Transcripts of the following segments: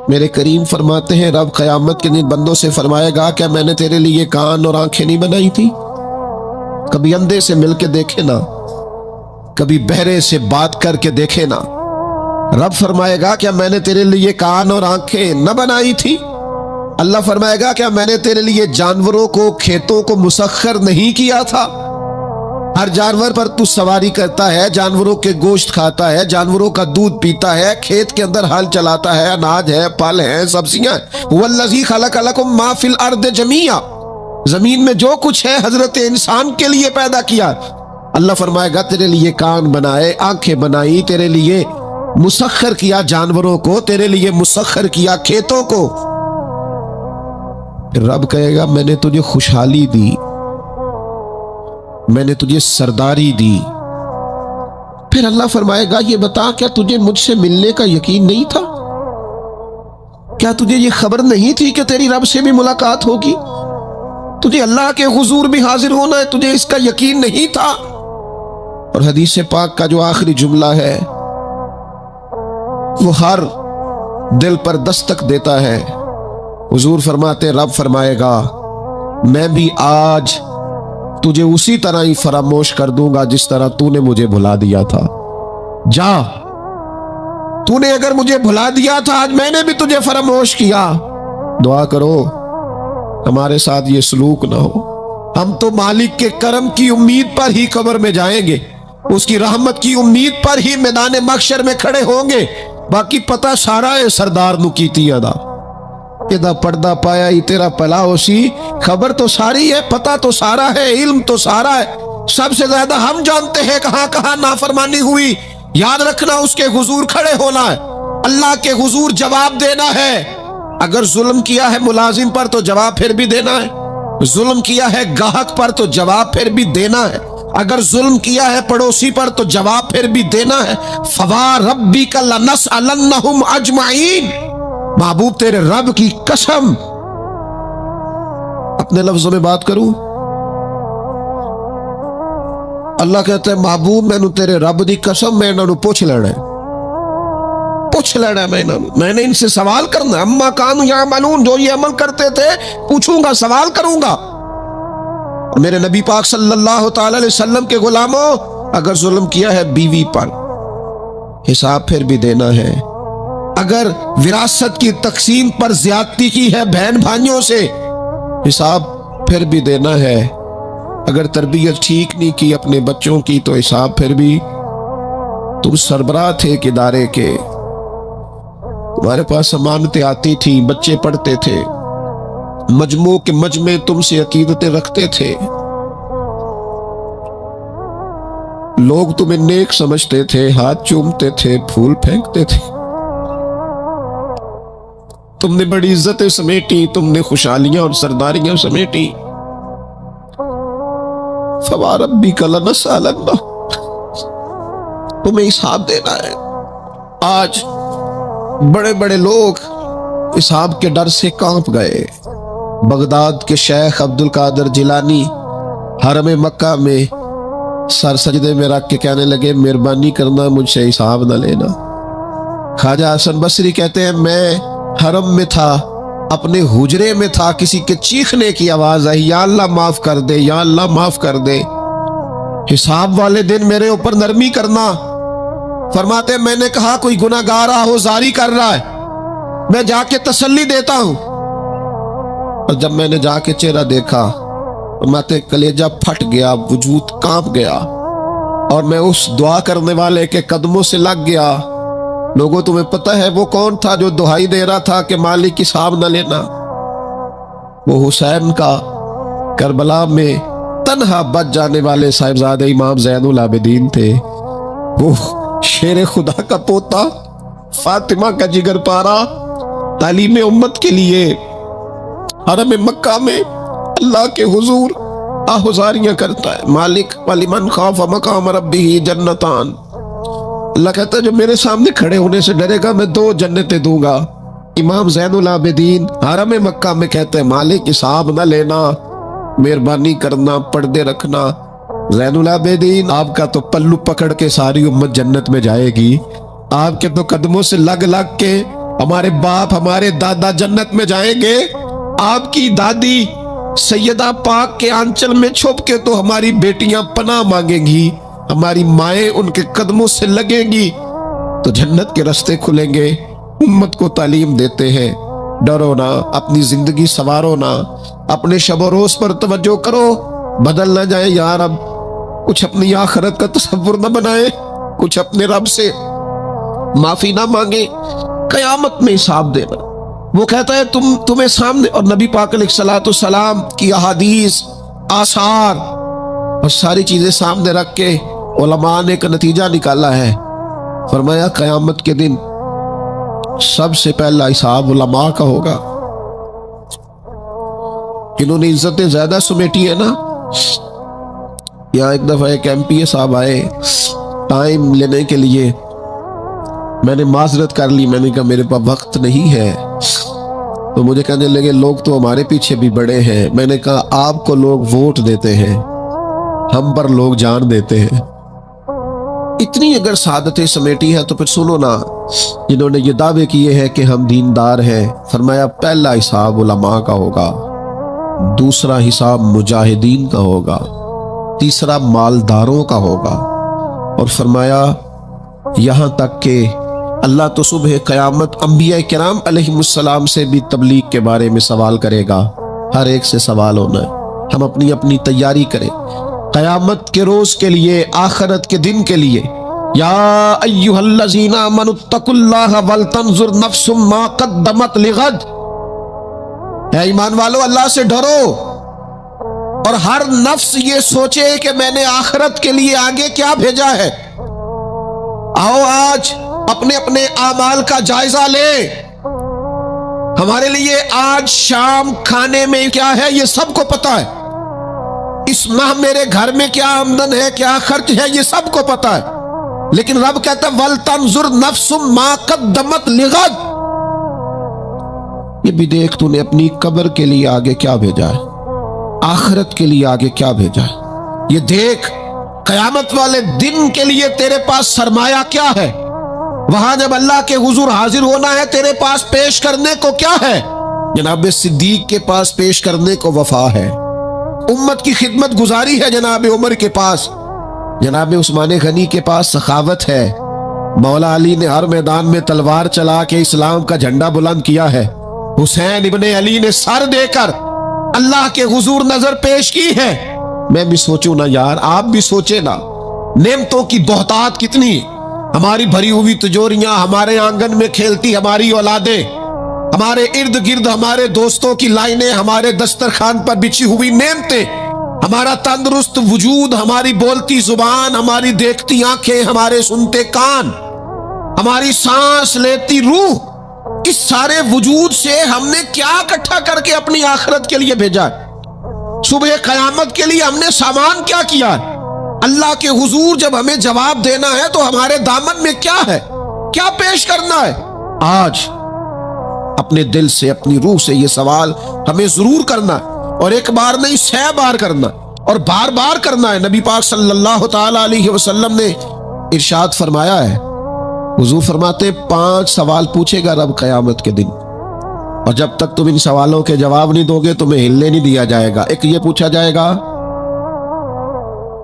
میرے کریم فرماتے ہیں رب قیامت کے دن بندوں سے فرمائے گا کیا میں نے تیرے لیے کان اور آنکھیں نہیں بنائی تھی؟ کبھی اندھے سے مل کے دیکھے نا، کبھی بہرے سے بات کر کے دیکھے نا۔ رب فرمائے گا کیا میں نے تیرے لیے کان اور آنکھیں نہ بنائی تھی؟ اللہ فرمائے گا کیا میں نے تیرے لیے جانوروں کو، کھیتوں کو مسخر نہیں کیا تھا؟ ہر جانور پر تو سواری کرتا ہے، جانوروں کے گوشت کھاتا ہے، جانوروں کا دودھ پیتا ہے، کھیت کے اندر ہل چلاتا ہے، اناج ہے، پھل ہیں، سبزیاں۔ والذی خلق لکم ما فی الارض جمیعا، زمین میں جو کچھ ہے حضرت انسان کے لیے پیدا کیا۔ اللہ فرمائے گا تیرے لیے کان بنائے، آنکھیں بنائی، تیرے لیے مسخر کیا جانوروں کو، تیرے لیے مسخر کیا کھیتوں کو۔ رب کہے گا میں نے تجھے خوشحالی دی، میں نے تجھے سرداری دی۔ پھر اللہ فرمائے گا یہ بتا کیا تجھے مجھ سے ملنے کا یقین نہیں تھا؟ کیا تجھے یہ خبر نہیں تھی کہ تیری رب سے بھی ملاقات ہوگی؟ تجھے اللہ کے حضور بھی حاضر ہونا ہے، تجھے اس کا یقین نہیں تھا؟ اور حدیث پاک کا جو آخری جملہ ہے وہ ہر دل پر دستک دیتا ہے۔ حضور فرماتے رب فرمائے گا میں بھی آج تجھے اسی طرح ہی فراموش کر دوں گا جس طرح تو نے مجھے بھلا دیا تھا۔ جا، تو نے اگر مجھے بھلا دیا تھا آج میں نے بھی تجھے فراموش کیا۔ دعا کرو ہمارے ساتھ یہ سلوک نہ ہو۔ ہم تو مالک کے کرم کی امید پر ہی قبر میں جائیں گے، اس کی رحمت کی امید پر ہی میدان محشر میں کھڑے ہوں گے۔ باقی پتہ سارا ہے سردار نو کیتی ادا ادا پردہ پایا ہی تیرا پلا ہوسی۔ خبر تو ساری ہے، پتہ تو سارا ہے، علم تو سارا ہے۔ سب سے زیادہ ہم جانتے ہیں کہاں کہاں نافرمانی ہوئی۔ یاد رکھنا اس کے حضور کھڑے ہونا ہے، اللہ کے حضور جواب دینا ہے۔ اگر ظلم کیا ہے ملازم پر تو جواب پھر بھی دینا ہے، ظلم کیا ہے گاہک پر تو جواب پھر بھی دینا ہے، اگر ظلم کیا ہے پڑوسی پر تو جواب پھر بھی دینا ہے۔ فَوَرَبِّكَ لَنَسْأَلَنَّهُمْ أَجْمَعِينَ، محبوب تیرے رب کی قسم، اپنے لفظوں میں بات کروں، اللہ کہتا ہے محبوب میں نے تیرے رب دی قسم میں انہوں پوچھ لینا ہے، پوچھ لینا ہے میں نے ان سے سوال کرنا ہے۔ اما کانوا یعملون، جو یہ عمل کرتے تھے پوچھوں گا، سوال کروں گا۔ میرے نبی پاک صلی اللہ تعالی علیہ وسلم کے غلاموں، اگر ظلم کیا ہے بیوی پر حساب پھر بھی دینا ہے، اگر وراثت کی تقسیم پر زیادتی کی ہے بہن بھائیوں سے حساب پھر بھی دینا ہے، اگر تربیت ٹھیک نہیں کی اپنے بچوں کی تو حساب پھر بھی۔ تم سربراہ تھے ایک ادارے کے، تمہارے پاس امانتیں آتی تھیں، بچے پڑھتے تھے، مجموع کے مجمع تم سے عقیدتیں رکھتے تھے، لوگ تمہیں نیک سمجھتے تھے، ہاتھ چومتے تھے، پھول پھینکتے تھے، تم نے بڑی عزتیں سمیٹی، تم نے خوشحالیاں اور سرداریاں سمیٹی۔ فَوَرَبِّكَ لَنَسْأَلَنَّهُمْ، تمہیں حساب دینا ہے۔ آج بڑے بڑے لوگ حساب کے ڈر سے کانپ گئے۔ بغداد کے شیخ عبد القادر جیلانی حرم مکہ میں سر سجدے میں رکھ کے کہنے لگے مہربانی کرنا مجھ سے حساب نہ لینا۔ خواجہ حسن بصری کہتے ہیں میں حرم میں تھا، اپنے حجرے میں تھا، کسی کے چیخنے کی آواز آئی یا اللہ معاف کر دے، یا اللہ معاف کر دے، حساب والے دن میرے اوپر نرمی کرنا۔ فرماتے میں نے کہا کوئی گناہگار آہوزاری کر رہا ہے، میں جا کے تسلی دیتا ہوں۔ اور جب میں نے جا کے چہرہ دیکھا فرماتے کلیجہ پھٹ گیا، وجود کانپ گیا، اور میں اس دعا کرنے والے کے قدموں سے لگ گیا۔ لوگوں تمہیں پتہ ہے وہ کون تھا جو دہائی دے رہا تھا کہ مالک حساب نہ لینا؟ وہ حسین کا کربلا میں تنہا بچ جانے والے صاحبزادہ امام زین العابدین تھے، وہ شیر خدا کا پوتا، فاطمہ کا جگر پارا، تعلیم امت کے لیے حرم مکہ میں اللہ کے حضور آہوزاریاں کرتا ہے۔ مالک وَلِمَنْ خَافَ مَقَامَ رَبِّهِ جنتان، اللہ کہتا ہے جو میرے سامنے کھڑے ہونے سے ڈرے گا میں 2 جنتیں دوں گا۔ امام زین العابدین حرم مکہ میں کہتے ہیں مالک حساب نہ لینا، مہربانی کرنا، پردے رکھنا۔ زین العابدین آپ کا تو پلو پکڑ کے ساری امت جنت میں جائے گی، آپ کے تو قدموں سے لگ لگ کے ہمارے باپ ہمارے دادا جنت میں جائیں گے، آپ کی دادی سیدہ پاک کے آنچل میں چھپ کے تو ہماری بیٹیاں پناہ مانگیں گی، ہماری مائیں ان کے قدموں سے لگیں گی تو جنت کے راستے کھلیں گے۔ امت کو تعلیم دیتے ہیں، ڈرو نہ، اپنی زندگی سنوارو نہ، اپنے شب و روز پر توجہ کرو، بدل نہ جائے یار، اب کچھ اپنی آخرت کا تصور نہ بنائے، کچھ اپنے رب سے معافی نہ مانگے، قیامت میں حساب دینا۔ وہ کہتا ہے تمہیں سامنے، اور نبی پاک علیہ الصلوۃ والسلام کی احادیث، آثار اور ساری چیزیں سامنے رکھ کے علماء نے ایک نتیجہ نکالا ہے، فرمایا قیامت کے دن سب سے پہلا حساب علماء کا ہوگا، جنہوں نے عزتیں زیادہ سمیٹی ہے نا۔ یہاں ایک دفعہ ایک ایم پی اے صاحب آئے ٹائم لینے کے لیے، میں نے معذرت کر لی، میں نے کہا میرے پاس وقت نہیں ہے، تو مجھے کہنے لگے لوگ تو ہمارے پیچھے بھی بڑے ہیں۔ میں نے کہا آپ کو لوگ ووٹ دیتے ہیں، ہم پر لوگ جان دیتے ہیں۔ اتنی اگر سعادتیں سمیٹی ہے تو پھر سنو نا، جنہوں نے یہ دعوے کیے ہیں کہ ہم دیندار ہیں، فرمایا پہلا حساب علماء کا ہوگا، دوسرا حساب مجاہدین کا ہوگا، تیسرا مالداروں کا ہوگا، اور فرمایا یہاں تک کہ اللہ تو صبح قیامت انبیاء کرام علیہ السلام سے بھی تبلیغ کے بارے میں سوال کرے گا، ہر ایک سے سوال ہونا ہے۔ ہم اپنی اپنی تیاری کریں قیامت کے روز کے لیے، آخرت کے دن کے لیے۔ یا ایھا الذین آمنوا اتقوا اللہ ولتنظر نفس ما قدمت لغد، اے ایمان والو اللہ سے ڈرو اور ہر نفس یہ سوچے کہ میں نے آخرت کے لیے آگے کیا بھیجا ہے۔ آؤ آج اپنے اپنے اعمال کا جائزہ لیں، ہمارے لیے آج شام کھانے میں کیا ہے یہ سب کو پتا ہے، اس ماہ میرے گھر میں کیا آمدن ہے، کیا خرچ ہے، یہ سب کو پتا ہے، لیکن رب کہتا ہے وَلْتَنْظُرْ نَفْسٌ مَا قَدَّمَتْ لِغَدٍ، یہ بھی دیکھ تو نے اپنی قبر کے لیے آگے کیا بھیجا ہے، آخرت کے لیے آگے کیا بھیجا ہے، یہ دیکھ قیامت والے دن کے لیے تیرے پاس سرمایہ کیا ہے، وہاں جب اللہ کے حضور حاضر ہونا ہے تیرے پاس پیش کرنے کو کیا ہے۔ جناب صدیق کے پاس پیش کرنے کو وفا ہے، امت کی خدمت گزاری ہے جناب عمر کے پاس، جناب عثمان غنی کے پاس سخاوت ہے، مولا علی نے ہر میدان میں تلوار چلا کے اسلام کا جھنڈا بلند کیا ہے، حسین ابن علی نے سر دے کر اللہ کے حضور نظر پیش کی ہے۔ میں بھی سوچوں نا یار، آپ بھی سوچے نا، نعمتوں کی بہتات کتنی، ہماری بھری ہوئی تجوریاں، ہمارے آنگن میں کھیلتی ہماری اولادیں، ہمارے ارد گرد ہمارے دوستوں کی لائنیں، ہمارے دسترخوان پر بچھی ہوئی نعمتیں، ہمارا تندرست وجود، ہماری بولتی زبان، ہماری دیکھتی آنکھیں، ہمارے سنتے کان، ہماری سانس لیتی روح، اس سارے وجود سے ہم نے کیا اکٹھا کر کے اپنی آخرت کے لیے بھیجا ہے، صبح قیامت کے لیے ہم نے سامان کیا کیا ہے، اللہ کے حضور جب ہمیں جواب دینا ہے تو ہمارے دامن میں کیا ہے، کیا پیش کرنا ہے۔ آج اپنے دل سے، اپنی روح سے یہ سوال ہمیں ضرور کرنا ہے، اور ایک بار نہیں 6 بار کرنا اور بار بار کرنا ہے۔ نبی پاک صلی اللہ تعالی علیہ وسلم نے ارشاد فرمایا ہے، حضور فرماتے 5 سوال پوچھے گا رب قیامت کے دن، اور جب تک تم ان سوالوں کے جواب نہیں دو گے تمہیں ہلنے نہیں دیا جائے گا۔ ایک یہ پوچھا جائے گا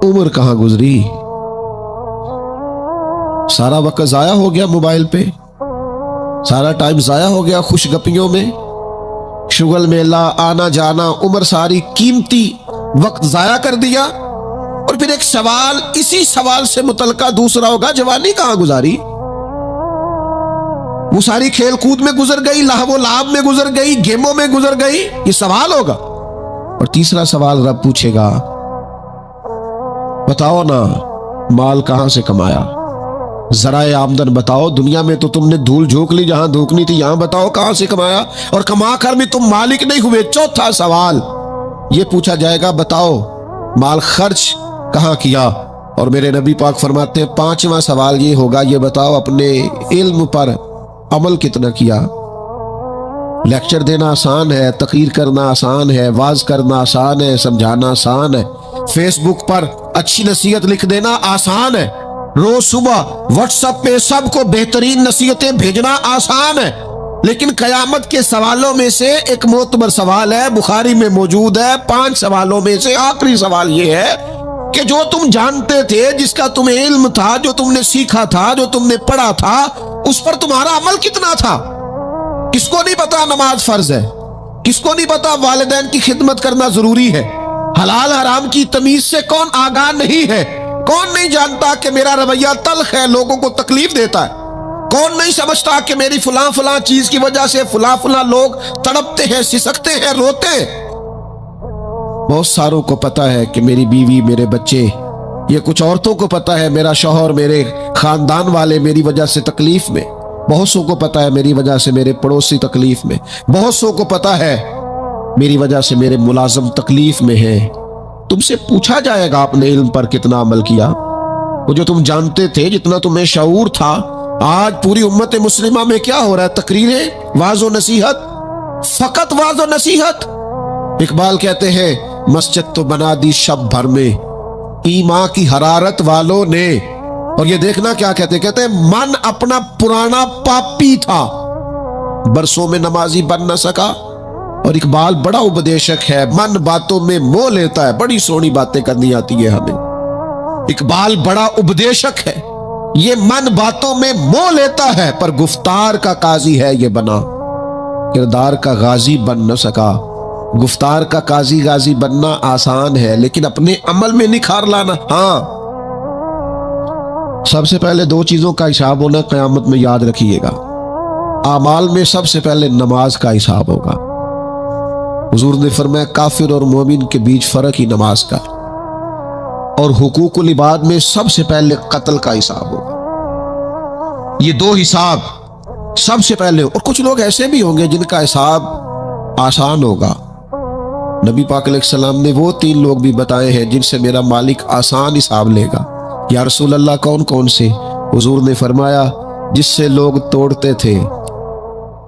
عمر کہاں گزری، سارا وقت ضائع ہو گیا موبائل پہ، سارا ٹائم ضائع ہو گیا خوش گپیوں میں، شغل میلہ، آنا جانا، عمر ساری قیمتی وقت ضائع کر دیا۔ اور پھر ایک سوال، اسی سوال سے متعلقہ دوسرا ہوگا جوانی کہاں گزاری، وہ ساری کھیل کود میں گزر گئی، لہو و لعب میں گزر گئی، گیموں میں گزر گئی، یہ سوال ہوگا۔ اور تیسرا سوال رب پوچھے گا بتاؤ نا مال کہاں سے کمایا، ذرائع آمدن بتاؤ، دنیا میں تو تم نے دھول جھونک لی، جہاں دھونکنی تھی یہاں بتاؤ کہاں سے کمایا، اور کما کر بھی تم مالک نہیں ہوئے۔ چوتھا سوال یہ پوچھا جائے گا بتاؤ مال خرچ کہاں کیا، اور میرے نبی پاک فرماتے ہیں 5واں سوال یہ ہوگا یہ بتاؤ اپنے علم پر عمل کتنا کیا۔ لیکچر دینا آسان ہے، تقریر کرنا آسان ہے، واعظ کرنا آسان ہے، سمجھانا آسان ہے، فیس بک پر اچھی نصیحت لکھ دینا آسان ہے، روز صبح واٹس ایپ پہ سب کو بہترین نصیحتیں بھیجنا آسان ہے، لیکن قیامت کے سوالوں میں سے ایک معتبر سوال ہے، بخاری میں موجود ہے، 5 سوالوں میں سے آخری سوال یہ ہے کہ جو تم جانتے تھے، جس کا تمہیں علم تھا، جو تم نے سیکھا تھا، جو تم نے پڑھا تھا، اس پر تمہارا عمل کتنا تھا؟ کس کو نہیں پتا نماز فرض ہے؟ کس کو نہیں پتا والدین کی خدمت کرنا ضروری ہے؟ حلال حرام کی تمیز سے کون آگاہ نہیں ہے؟ کون نہیں جانتا کہ میرا رویہ تلخ ہے، لوگوں کو تکلیف دیتا ہے؟ کون نہیں سمجھتا کہ میری فلاں فلاں چیز کی وجہ سے فلاں فلاں لوگ تڑپتے ہیں، سسکتے ہیں، روتے ہیں؟ بہت ساروں کو پتا ہے کہ میری بیوی، میرے بچے، یہ کچھ عورتوں کو پتا ہے میرا شوہر، میرے خاندان والے میری وجہ سے تکلیف میں، بہت سو کو پتا ہے میری وجہ سے میرے پڑوسی تکلیف میں، بہت سو کو پتا ہے میری وجہ سے میرے ملازم تکلیف میں ہیں۔ تم سے پوچھا جائے گا آپ نے علم پر کتنا عمل کیا؟ وہ جو تم جانتے تھے، جتنا تمہیں شعور تھا۔ آج پوری امت مسلمہ میں کیا ہو رہا ہے؟ تقریریں، واعظ و نصیحت، فقط واعظ و نصیحت۔ اقبال کہتے ہیں مسجد تو بنا دی شب بھر میں ایمان کی حرارت والوں نے، اور یہ دیکھنا کیا کہتے ہیں من اپنا پرانا پاپی تھا، برسوں میں نمازی بن نہ سکا۔ اور اقبال بڑا اپدیشک ہے، من باتوں میں موہ لیتا ہے، بڑی سونی باتیں کرنی آتی ہے ہمیں۔ اقبال بڑا اپدیشک ہے، یہ من باتوں میں موہ لیتا ہے، پر گفتار کا قاضی ہے یہ بنا، کردار کا غازی بن نہ سکا۔ گفتار کا قاضی غازی بننا آسان ہے، لیکن اپنے عمل میں نکھار لانا، ہاں۔ سب سے پہلے 2 چیزوں کا حساب ہونا قیامت میں، یاد رکھیے گا۔ اعمال میں سب سے پہلے نماز کا حساب ہوگا۔ حضور نے فرمایا کافر اور مومن کے بیچ فرق ہی نماز کا ہے۔ اور حقوق العباد میں سب سے پہلے قتل کا حساب ہوگا۔ یہ 2 حساب سب سے پہلے، اور کچھ لوگ ایسے بھی ہوں گے جن کا حساب آسان ہوگا۔ نبی پاک علیہ السلام نے وہ 3 لوگ بھی بتائے ہیں جن سے میرا مالک آسان حساب لے گا۔ یا رسول اللہ کون کون سے؟ حضور نے فرمایا جس سے لوگ توڑتے تھے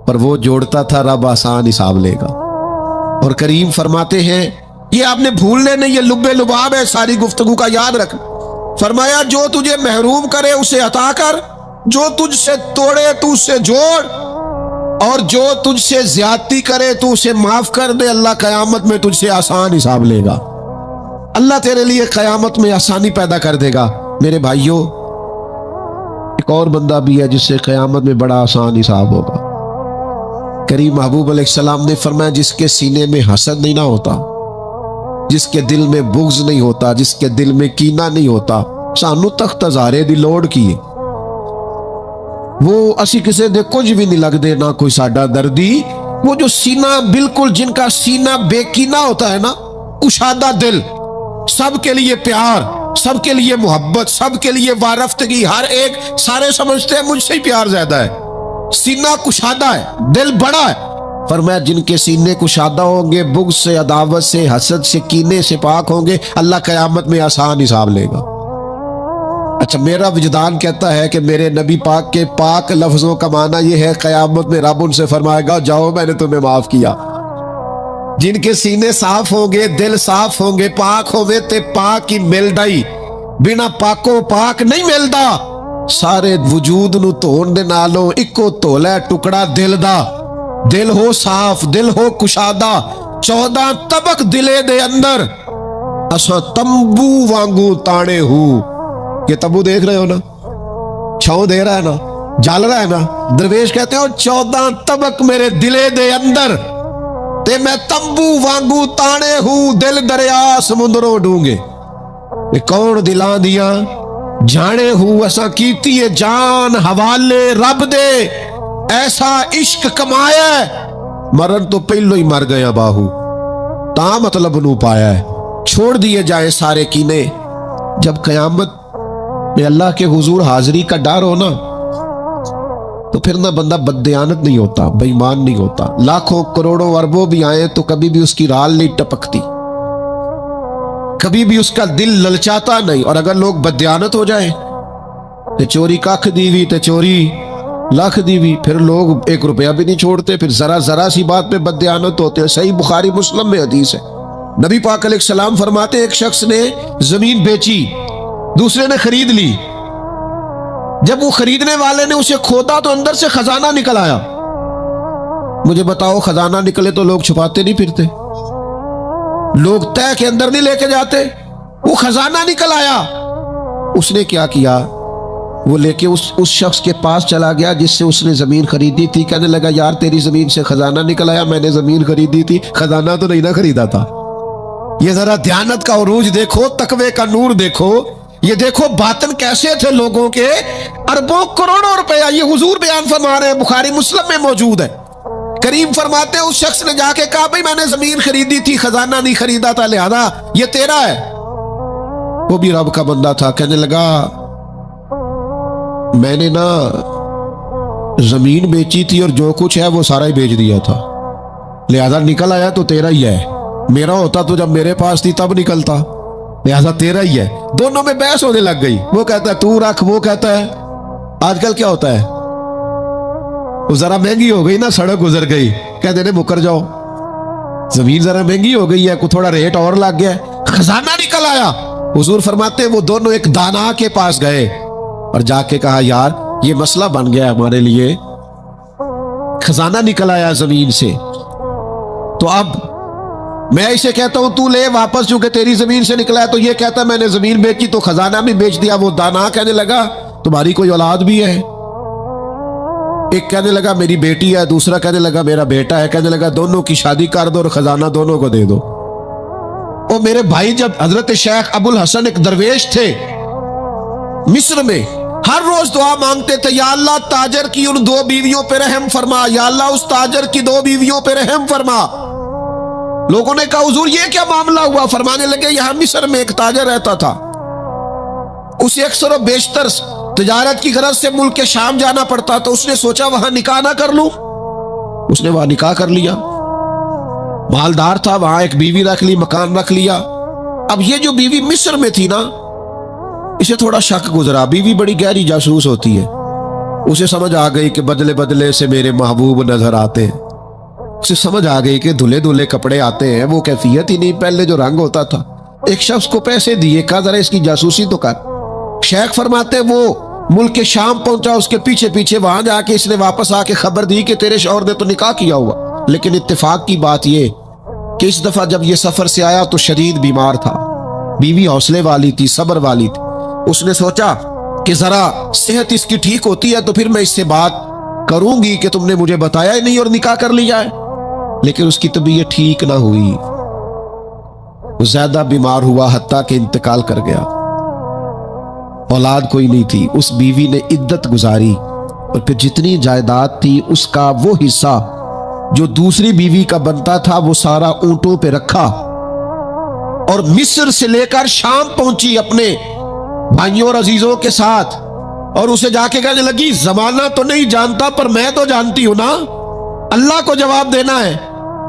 پر وہ جوڑتا تھا، رب آسان حساب لے گا۔ اور کریم فرماتے ہیں، یہ آپ نے بھولنے نہیں، یہ لب لباب ہے ساری گفتگو کا، یاد رکھ۔ فرمایا جو تجھے محروم کرے اسے عطا کر، جو تجھ سے توڑے تو اسے جوڑ، اور جو تجھ سے زیادتی کرے تو اسے معاف کر دے، اللہ قیامت میں تجھ سے آسان حساب لے گا۔ اللہ تیرے لیے قیامت میں آسانی پیدا کر دے گا۔ میرے بھائیوں، ایک اور بندہ بھی ہے جس سے قیامت میں بڑا آسان حساب ہوگا۔ کریم محبوب علیہ السلام نے فرمایا جس کے سینے میں حسد نہیں نہ ہوتا، جس کے دل میں بغض نہیں ہوتا، جس کے دل میں کینہ نہیں ہوتا، سانو تخت ہزارے دی لوڑ کی، وہ اسی کسے دے کچھ بھی نہیں لگ دے، نہ کوئی ساڈا دردی۔ وہ جو سینہ بالکل، جن کا سینہ بے کینہ ہوتا ہے نا، کشادہ دل، سب کے لیے پیار، سب کے لیے محبت، سب کے لیے وارفتگی، ہر ایک، سارے سمجھتے ہیں مجھ سے ہی پیار زیادہ ہے، سینہ کشادہ ہے، دل بڑا ہے۔ فرمایا جن کے سینے کشادہ ہوں گے، بغض سے، عداوت سے، حسد سے، کینے سے پاک ہوں گے، اللہ قیامت میں آسان حساب لے گا۔ اچھا، میرا وجدان کہتا ہے کہ میرے نبی پاک کے پاک لفظوں کا معنی یہ ہے قیامت میں رب ان سے فرمائے گا جاؤ میں نے تمہیں معاف کیا۔ جن کے سینے صاف ہوں گے، دل صاف ہوں گے، پاک ہوں گے، تے پاک ہی مل ڈائی، بنا پاکو پاک نہیں ملدا۔ سارے وجود نو دھون دے نالوں اکو دھولا ٹکڑا دل دا، دل ہو صاف، دل ہو کشادہ، 14 طبق دلے دے اندر اسا تمبو وانگو تانے ہو۔ یہ تمبو دیکھ رہے ہو نا، چھاؤں دے رہا ہے نا، جال رہا ہے نا، درویش کہتے ہیں 14 طبق میرے دلے دے اندر، تے میں تمبو وانگو تانے ہوں، دل دریا سمندروں ڈونگے۔ یہ کون دلاں دیاں جانے ہوں، اسا کیتی ہے جان حوالے رب دے، ایسا عشق کمایا ہے مرن تو پہلو ہی مر گیا باہو، تا مطلب نو پایا ہے۔ چھوڑ دیے جائے سارے کینے۔ جب قیامت میں اللہ کے حضور حاضری کا ڈر ہو نا، تو پھر نہ بندہ بددیانت نہیں ہوتا، بے ایمان نہیں ہوتا، لاکھوں کروڑوں اربوں بھی آئیں تو کبھی بھی اس کی رال نہیں ٹپکتی، کبھی بھی اس کا دل للچاتا نہیں۔ اور اگر لوگ بددیانت ہو جائیں تے چوری کاکھ دیوی تے چوری لاکھ دیوی، پھر لوگ 1 روپیہ بھی نہیں چھوڑتے، پھر ذرا سی بات پہ بددیانت ہوتے ہیں۔ صحیح بخاری مسلم میں حدیث ہے، نبی پاک علیہ السلام فرماتے ایک شخص نے زمین بیچی، دوسرے نے خرید لی، جب وہ خریدنے والے نے اسے کھودا تو اندر سے خزانہ نکل آیا، مجھے بتاؤ خزانہ نکلے تو لوگ چھپاتے نہیں پھرتے، لوگ تہ کے اندر نہیں لے کے جاتے، وہ خزانہ نکل آیا۔ اس نے کیا کیا، وہ لے کے اس شخص کے پاس چلا گیا جس سے اس نے زمین خریدی تھی، کہنے لگا یار تیری زمین سے خزانہ نکل آیا، میں نے زمین خریدی تھی، خزانہ تو نہیں نہ خریدا تھا۔ یہ ذرا دیانت کا عروج دیکھو، تقوی کا نور دیکھو، یہ دیکھو باطن کیسے تھے لوگوں کے، اربوں کروڑوں روپیہ یہ حضور بیان فرما رہے ہیں، بخاری مسلم میں موجود ہے۔ کریم فرماتے ہیں اس شخص نے جا کے کہا بھئی میں نے زمین خریدی تھی، خزانہ نہیں خریدا تھا، لہذا یہ تیرا ہے۔ وہ بھی رب کا بندہ تھا، کہنے لگا میں نے نا زمین بیچی تھی اور جو کچھ ہے وہ سارا ہی بیچ دیا تھا، لہذا نکل آیا تو تیرا ہی ہے، میرا ہوتا تو جب میرے پاس تھی تب نکلتا، لہذا تیرا ہی ہے۔ دونوں میں بحث ہونے لگ گئی، وہ کہتا ہے تو رکھ، وہ کہتا ہے۔ آج کل کیا ہوتا ہے، وہ ذرا مہنگی ہو گئی نا، سڑک گزر گئی، کہتے ہیں مکر جاؤ، زمین ذرا مہنگی ہو گئی ہے، کو تھوڑا ریٹ اور لگ گیا، خزانہ نکل آیا۔ حضور فرماتے ہیں وہ دونوں ایک دانا کے پاس گئے اور جا کے کہا یار یہ مسئلہ بن گیا ہمارے لیے، خزانہ نکل آیا زمین سے، تو اب میں اسے کہتا ہوں تو لے واپس، چونکہ تیری زمین سے نکلا ہے، تو یہ کہتا ہے میں نے زمین بیچی تو خزانہ بھی بیچ دیا۔ وہ دانا کہنے لگا تمہاری کوئی اولاد بھی ہے؟ ایک کہنے لگا میری بیٹی ہے، دوسرا کہنے لگا میرا بیٹا ہے، کہنے لگا دونوں کی شادی کر دو اور خزانہ دونوں کو دے دو۔ اور میرے بھائی جب حضرت شیخ ابو الحسن ایک درویش تھے مصر میں، ہر روز دعا مانگتے تھے یا اللہ تاجر کی ان 2 بیویوں پہ رحم فرما، یا اللہ اس تاجر کی 2 بیویوں پہ رحم فرما۔ لوگوں نے کہا حضور یہ کیا معاملہ ہوا؟ فرمانے لگے یہاں مصر میں ایک تاجر رہتا تھا، اسے اکثر و بیشتر تجارت کی غرض سے ملک شام جانا پڑتا، تو اس نے سوچا وہاں نکاح نہ کر لوں، اس نے وہاں نکاح کر لیا، مالدار تھا، وہاں ایک بیوی رکھ لی، مکان رکھ لیا۔ اب یہ جو بیوی مصر میں تھی نا، اسے تھوڑا شک گزرا، بیوی بڑی گہری جاسوس ہوتی ہے، اسے سمجھ آ گئی کہ بدلے بدلے سے میرے محبوب نظر آتے ہیں، اسے سمجھ آ گئی کہ دھلے دھلے کپڑے آتے ہیں، وہ کیفیت ہی نہیں پہلے جو رنگ ہوتا تھا۔ ایک شخص کو پیسے دیے، کہا ذرا اس کی جاسوسی تو کر۔ شیخ فرماتے وہ ملک شام پہنچا، اس کے پیچھے پیچھے وہاں جا کے اس نے واپس آ کے خبر دی کہ تیرے شوہر نے تو نکاح کیا ہوا، لیکن اتفاق کی بات یہ کہ اس دفعہ جب یہ سفر سے آیا تو شدید بیمار تھا، بیوی حوصلے والی تھی، صبر والی تھی۔ اس نے سوچا کہ ذرا صحت اس کی ٹھیک ہوتی ہے تو پھر میں اس سے بات کروں گی کہ تم نے مجھے بتایا ہی نہیں اور نکاح کر لی جائے، لیکن اس کی طبیعت ٹھیک نہ ہوئی، وہ زیادہ بیمار ہوا حتیٰ کہ انتقال کر گیا۔ اولاد کوئی نہیں تھی، اس بیوی نے عدت گزاری اور پھر جتنی جائیداد تھی اس کا وہ حصہ جو دوسری بیوی کا بنتا تھا وہ سارا اونٹوں پہ رکھا اور مصر سے لے کر شام پہنچی اپنے بھائیوں اور عزیزوں کے ساتھ، اور اسے جا کے کہنے لگی زمانہ تو نہیں جانتا پر میں تو جانتی ہوں نا، اللہ کو جواب دینا ہے،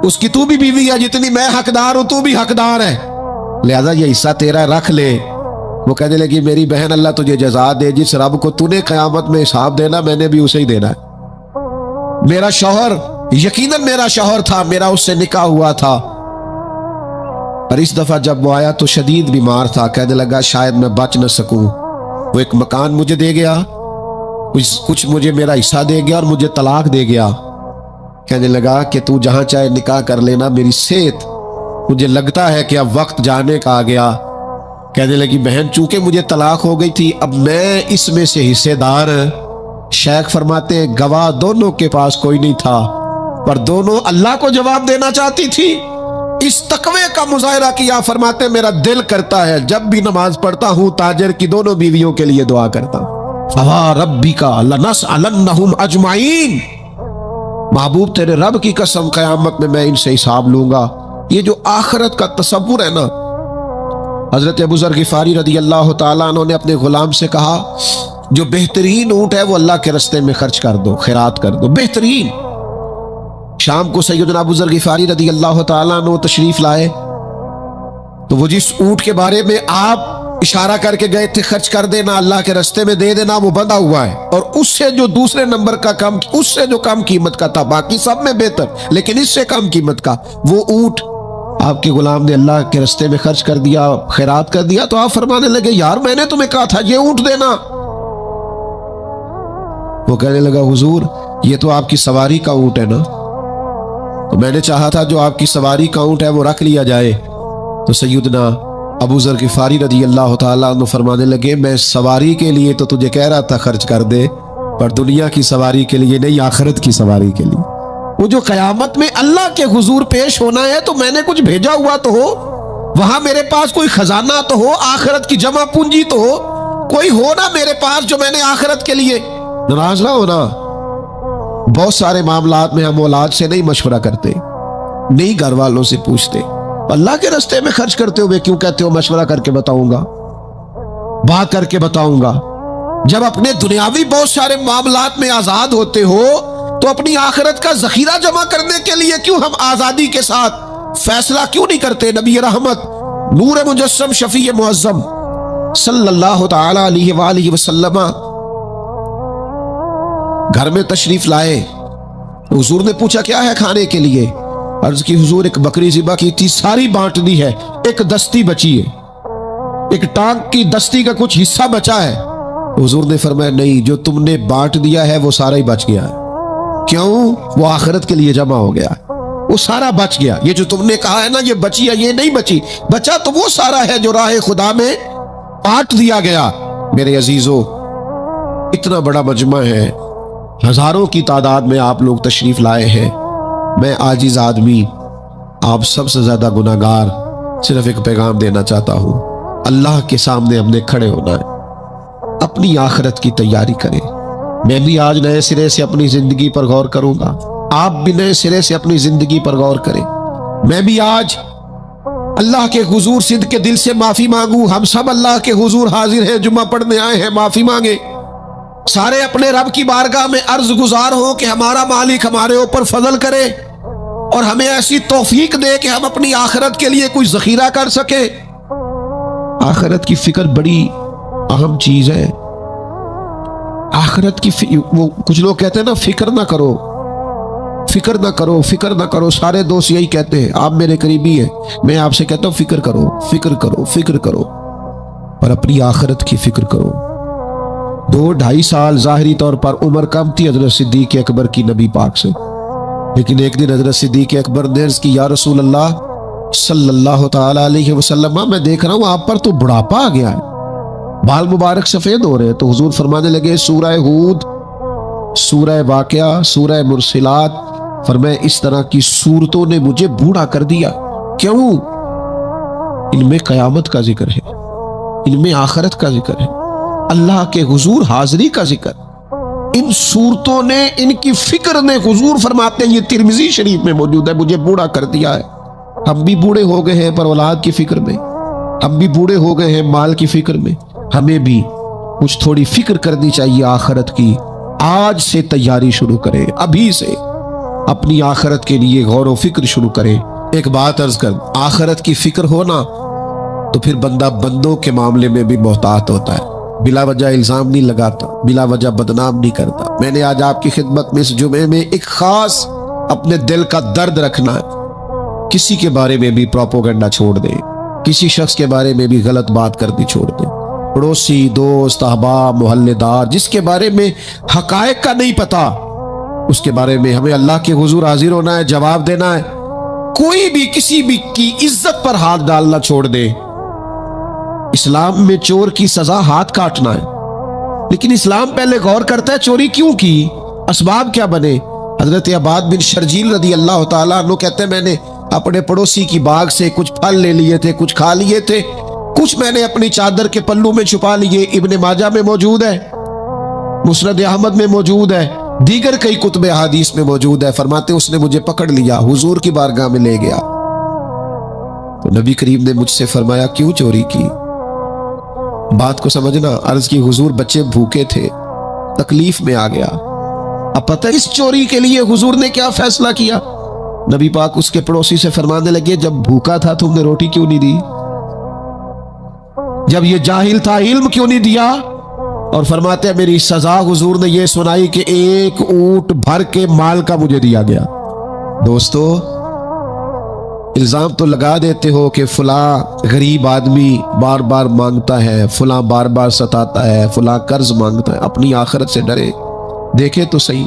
اس کی تو بھی بیوی ہے، جتنی میں حقدار ہوں تو بھی حقدار ہے، لہذا یہ حصہ تیرا رکھ لے۔ وہ کہنے لگی میری بہن اللہ تجھے جزا دے، جس رب کو تو نے قیامت میں حساب دینا میں نے بھی اسے ہی دینا ہے۔ میرا شوہر یقیناً میرا شوہر تھا، میرا اس سے نکاح ہوا تھا، اور اس دفعہ جب وہ آیا تو شدید بیمار تھا، کہنے لگا شاید میں بچ نہ سکوں۔ وہ ایک مکان مجھے دے گیا، کچھ مجھے میرا حصہ دے گیا اور مجھے طلاق دے گیا، کہنے لگا کہ تو جہاں چاہے نکاح کر لینا، میری صحت مجھے لگتا ہے کہ اب وقت جانے کا آ گیا۔ کہنے لگی بہن چونکہ مجھے طلاق ہو گئی تھی اب میں اس میں سے حصے دار۔ شیخ فرماتے ہیں گواہ دونوں کے پاس کوئی نہیں تھا، پر دونوں اللہ کو جواب دینا چاہتی تھی، اس تقوی کا مظاہرہ کیا۔ فرماتے میرا دل کرتا ہے جب بھی نماز پڑھتا ہوں تاجر کی دونوں بیویوں کے لیے دعا کرتا ہوں، فوا ربی کا لنسألنہم اجمعین، محبوب تیرے رب کی قسم قیامت میں میں ان سے حساب لوں گا۔ یہ جو آخرت کا تصور ہے نا، حضرت ابو ذر غفاری رضی اللہ تعالیٰ عنہ نے اپنے غلام سے کہا جو بہترین اونٹ ہے وہ اللہ کے رستے میں خرچ کر دو، خیرات کر دو، بہترین۔ شام کو سیدنا ابو ذر غفاری رضی اللہ تعالیٰ عنہ تشریف لائے تو وہ جس اونٹ کے بارے میں آپ اشارہ کر کے گئے تھے خرچ کر دینا، اللہ کے رستے میں دے دینا، وہ بندھا ہوا ہے، اور اس سے جو دوسرے نمبر کا کم، اس سے جو کم قیمت کا تھا، باقی سب میں بہتر لیکن اس سے کم قیمت کا، وہ اونٹ آپ کے غلام نے اللہ کے رستے میں خرچ کر دیا، خیرات کر دیا۔ تو آپ فرمانے لگے یار میں نے تمہیں کہا تھا یہ اونٹ دینا۔ وہ کہنے لگا حضور یہ تو آپ کی سواری کا اونٹ ہے نا، تو میں نے چاہا تھا جو آپ کی سواری کاؤنٹ ہے وہ رکھ لیا جائے. تو سیدنا ابو ذر غفاری رضی اللہ تعالیٰ عنہ فرمانے لگے میں سواری کے لیے تو تجھے کہہ رہا تھا خرچ کر دے، پر دنیا کی سواری کے لیے نہیں، آخرت کی سواری کے لیے. وہ جو قیامت میں اللہ کے حضور پیش ہونا ہے تو میں نے کچھ بھیجا ہوا تو ہو، وہاں میرے پاس کوئی خزانہ تو ہو، آخرت کی جمع پونجی تو ہو، کوئی ہو نا میرے پاس جو میں نے آخرت کے لیے. ناراض نہ ہونا. بہت سارے معاملات میں ہم اولاد سے نہیں مشورہ کرتے، نہیں گھر والوں سے پوچھتے. اللہ کے راستے میں خرچ کرتے ہوئے کیوں کہتے ہو مشورہ کر کے بتاؤں گا، بات کر کے بتاؤں گا؟ جب اپنے دنیاوی بہت سارے معاملات میں آزاد ہوتے ہو تو اپنی آخرت کا ذخیرہ جمع کرنے کے لیے کیوں ہم آزادی کے ساتھ فیصلہ کیوں نہیں کرتے؟ نبی رحمت نور مجسم شفیع معظم صلی اللہ تعالی علیہ وآلہ وسلم گھر میں تشریف لائے. حضور نے پوچھا کیا ہے کھانے کے لیے؟ عرض کی حضور ایک بکری ذبح کی تھی، ساری بانٹ دی ہے، ایک دستی بچی ہے، ایک ٹانگ کی دستی کا کچھ حصہ بچا ہے. حضور نے فرمایا نہیں، جو تم نے بانٹ دیا ہے وہ سارا ہی بچ گیا ہے. کیوں؟ وہ آخرت کے لیے جمع ہو گیا، وہ سارا بچ گیا. یہ جو تم نے کہا ہے نا یہ بچی ہے، یہ نہیں بچی، بچا تو وہ سارا ہے جو راہ خدا میں بانٹ دیا گیا. میرے عزیزو، اتنا بڑا مجمع ہے، ہزاروں کی تعداد میں آپ لوگ تشریف لائے ہیں. میں عاجز آدمی، آپ سب سے زیادہ گناہگار، صرف ایک پیغام دینا چاہتا ہوں. اللہ کے سامنے ہم نے کھڑے ہونا ہے، اپنی آخرت کی تیاری کریں. میں بھی آج نئے سرے سے اپنی زندگی پر غور کروں گا، آپ بھی نئے سرے سے اپنی زندگی پر غور کریں. میں بھی آج اللہ کے حضور صدق کے دل سے معافی مانگوں. ہم سب اللہ کے حضور حاضر ہیں، جمعہ پڑھنے آئے ہیں، معافی مانگیں. سارے اپنے رب کی بارگاہ میں عرض گزار ہوں کہ ہمارا مالک ہمارے اوپر فضل کرے اور ہمیں ایسی توفیق دے کہ ہم اپنی آخرت کے لیے کوئی ذخیرہ کر سکیں. آخرت کی فکر بڑی اہم چیز ہے. آخرت کی وہ کچھ لوگ کہتے ہیں نا فکر نہ کرو، فکر نہ کرو، فکر نہ کرو. سارے دوست یہی کہتے ہیں، آپ میرے قریبی ہیں، میں آپ سے کہتا ہوں فکر کرو، فکر کرو، فکر کرو، اور اپنی آخرت کی فکر کرو. 2-2.5 سال ظاہری طور پر عمر کم تھی حضرت صدیق اکبر کی نبی پاک سے، لیکن ایک دن حضرت صدیق اکبر نے عرض کی یا رسول اللہ صلی اللہ تعالی علیہ وسلم، میں دیکھ رہا ہوں آپ پر تو بڑھاپا آ گیا ہے، بال مبارک سفید ہو رہے ہیں. تو حضور فرمانے لگے سورہ ہود، سورہ واقعہ، سورہ مرسلات، فرمایا اس طرح کی صورتوں نے مجھے بوڑھا کر دیا. کیوں؟ ان میں قیامت کا ذکر ہے، ان میں آخرت کا ذکر ہے، اللہ کے حضور حاضری کا ذکر. ان صورتوں نے، ان کی فکر نے، حضور فرماتے ہیں یہ ترمذی شریف میں موجود ہے، مجھے بوڑھا کر دیا ہے. ہم بھی بوڑھے ہو گئے ہیں پر اولاد کی فکر میں، ہم بھی بوڑھے ہو گئے ہیں مال کی فکر میں. ہمیں بھی کچھ تھوڑی فکر کرنی چاہیے آخرت کی. آج سے تیاری شروع کریں، ابھی سے اپنی آخرت کے لیے غور و فکر شروع کریں. ایک بات عرض کر، آخرت کی فکر ہونا تو پھر بندہ بندوں کے معاملے میں بھی محتاط ہوتا ہے، بلا وجہ الزام نہیں لگاتا، بلا وجہ بدنام نہیں کرتا. میں نے آج آپ کی خدمت میں اس جمعے میں ایک خاص اپنے دل کا درد رکھنا ہے. کسی کے بارے میں بھی پروپیگنڈا چھوڑ دیں، کسی شخص کے بارے میں بھی غلط بات کرنی چھوڑ دیں. پڑوسی، دوست، احباب، محلے دار، جس کے بارے میں حقائق کا نہیں پتا، اس کے بارے میں ہمیں اللہ کے حضور حاضر ہونا ہے، جواب دینا ہے. کوئی بھی کسی بھی کی عزت پر ہاتھ ڈالنا چھوڑ دے. اسلام میں چور کی سزا ہاتھ کاٹنا ہے، لیکن اسلام پہلے غور کرتا ہے چوری کیوں کی، اسباب کیا بنے. حضرت عباد بن شرجیل رضی اللہ تعالیٰ عنہ کہتے ہیں میں نے اپنے پڑوسی کی باغ سے کچھ پھل لے لیے تھے، کچھ کھا لیے تھے، کچھ میں نے اپنی چادر کے پلو میں چھپا لیے. ابن ماجہ میں موجود ہے، مسند احمد میں موجود ہے، دیگر کئی کتب احادیث میں موجود ہے. فرماتے اس نے مجھے پکڑ لیا، حضور کی بارگاہ میں لے گیا. تو نبی کریم نے مجھ سے فرمایا کیوں چوری کی؟ بات کو سمجھنا. عرض کی حضور بچے بھوکے تھے، تکلیف میں آ گیا. اب پتہ اس چوری کے لیے حضور نے کیا فیصلہ کیا؟ نبی پاک اس کے پڑوسی سے فرمانے لگے جب بھوکا تھا تم نے روٹی کیوں نہیں دی؟ جب یہ جاہل تھا علم کیوں نہیں دیا؟ اور فرماتے ہیں میری سزا حضور نے یہ سنائی کہ 1 اونٹ بھر کے مال کا مجھے دیا گیا. دوستو، الزام تو لگا دیتے ہو کہ فلاں غریب آدمی بار بار مانگتا ہے، فلاں بار بار ستاتا ہے، فلاں قرض مانگتا ہے. اپنی آخرت سے ڈرے، دیکھے تو صحیح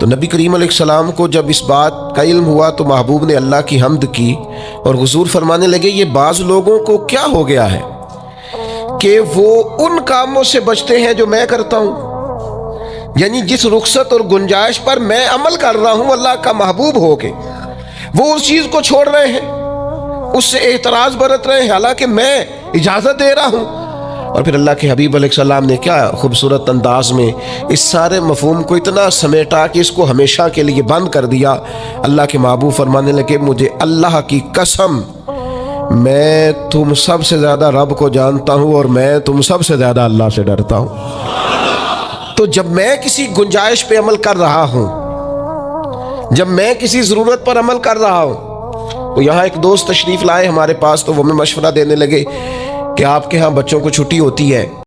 تو نبی کریم علیہ السلام کو جب اس بات کا علم ہوا تو محبوب نے اللہ کی حمد کی اور حضور فرمانے لگے یہ بعض لوگوں کو کیا ہو گیا ہے کہ وہ ان کاموں سے بچتے ہیں جو میں کرتا ہوں، یعنی جس رخصت اور گنجائش پر میں عمل کر رہا ہوں اللہ کا محبوب ہو کے، وہ اس چیز کو چھوڑ رہے ہیں، اس سے اعتراض برت رہے ہیں حالانکہ میں اجازت دے رہا ہوں۔ اور پھر اللہ کے حبیب علیہ السلام نے کیا خوبصورت انداز میں اس سارے مفہوم کو اتنا سمیٹا کہ اس کو ہمیشہ کے لیے بند کر دیا۔ اللہ کے محبوب فرمانے لگے مجھے اللہ کی قسم میں تم سب سے زیادہ رب کو جانتا ہوں اور میں تم سب سے زیادہ اللہ سے ڈرتا ہوں۔ تو جب میں کسی گنجائش پہ عمل کر رہا ہوں، جب میں کسی ضرورت پر عمل کر رہا ہوں، تو یہاں ایک دوست تشریف لائے ہمارے پاس، تو وہ ہمیں مشورہ دینے لگے کہ آپ کے ہاں بچوں کو چھٹی ہوتی ہے